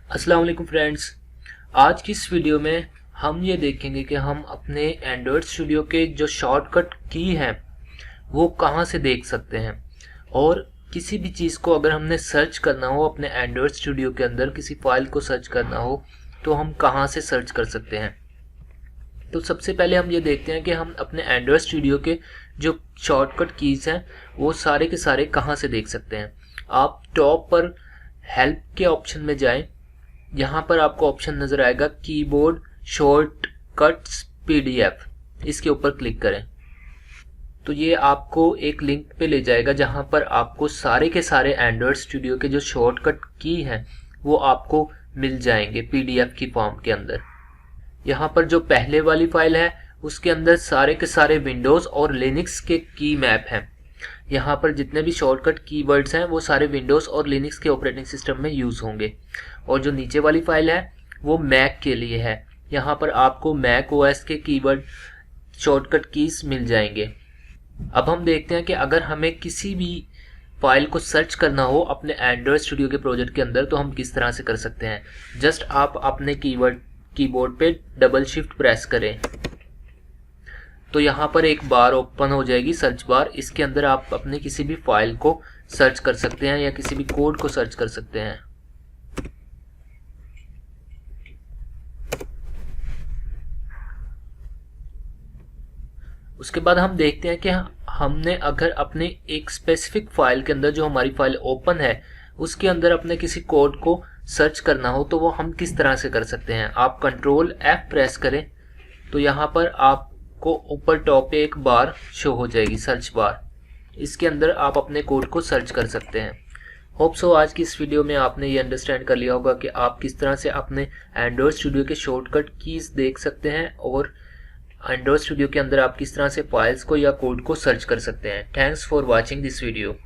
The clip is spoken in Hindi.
अस्सलाम वालेकुम फ्रेंड्स। आज की इस वीडियो में हम ये देखेंगे कि हम अपने एंड्रॉयड स्टूडियो के जो शॉर्टकट की हैं वो कहाँ से देख सकते हैं, और किसी भी चीज़ को अगर हमने सर्च करना हो अपने एंड्रॉयड स्टूडियो के अंदर, किसी फाइल को सर्च करना हो तो हम कहाँ से सर्च कर सकते हैं। तो सबसे पहले हम ये देखते हैं कि हम अपने एंड्रॉयड स्टूडियो के जो शॉर्टकट कीज़ हैं वो सारे के सारे कहाँ से देख सकते हैं। आप टॉप पर हेल्प के ऑप्शन में जाएं, यहाँ पर आपको ऑप्शन नज़र आएगा कीबोर्ड शॉर्टकट्स पीडीएफ, इसके ऊपर क्लिक करें तो ये आपको एक लिंक पे ले जाएगा जहाँ पर आपको सारे के सारे एंड्रॉयड स्टूडियो के जो शॉर्टकट की हैं वो आपको मिल जाएंगे पीडीएफ की फॉर्म के अंदर। यहाँ पर जो पहले वाली फाइल है उसके अंदर सारे के सारे विंडोज़ और लिनक्स के की मैप हैं। यहाँ पर जितने भी शॉर्टकट कीवर्ड्स हैं वो सारे विंडोज़ और लिनक्स के ऑपरेटिंग सिस्टम में यूज़ होंगे। और जो नीचे वाली फाइल है वो मैक के लिए है, यहाँ पर आपको मैक ओएस के कीवर्ड शॉर्टकट कीज मिल जाएंगे। अब हम देखते हैं कि अगर हमें किसी भी फाइल को सर्च करना हो अपने एंड्रॉयड स्टूडियो के प्रोजेक्ट के अंदर तो हम किस तरह से कर सकते हैं। जस्ट आप अपने कीबोर्ड पे डबल शिफ्ट प्रेस करें तो यहाँ पर एक बार ओपन हो जाएगी, सर्च बार। इसके अंदर आप अपने किसी भी फाइल को सर्च कर सकते हैं या किसी भी कोड को सर्च कर सकते हैं। उसके बाद हम देखते हैं कि हमने अगर अपने एक स्पेसिफिक फाइल के अंदर, जो हमारी फाइल ओपन है उसके अंदर अपने किसी कोड को सर्च करना हो तो वो हम किस तरह से कर सकते हैं। आप कंट्रोल F प्रेस करें तो यहाँ पर आपको ऊपर टॉप पे एक बार शो हो जाएगी, सर्च बार। इसके अंदर आप अपने कोड को सर्च कर सकते हैं। होप सो आज की इस वीडियो में आपने ये अंडरस्टैंड कर लिया होगा कि आप किस तरह से अपने एंड्रॉयड स्टूडियो के शॉर्टकट कीज देख सकते हैं और एंड्रॉयड स्टूडियो के अंदर आप किस तरह से फाइल्स को या कोड को सर्च कर सकते हैं। Thanks for watching this video.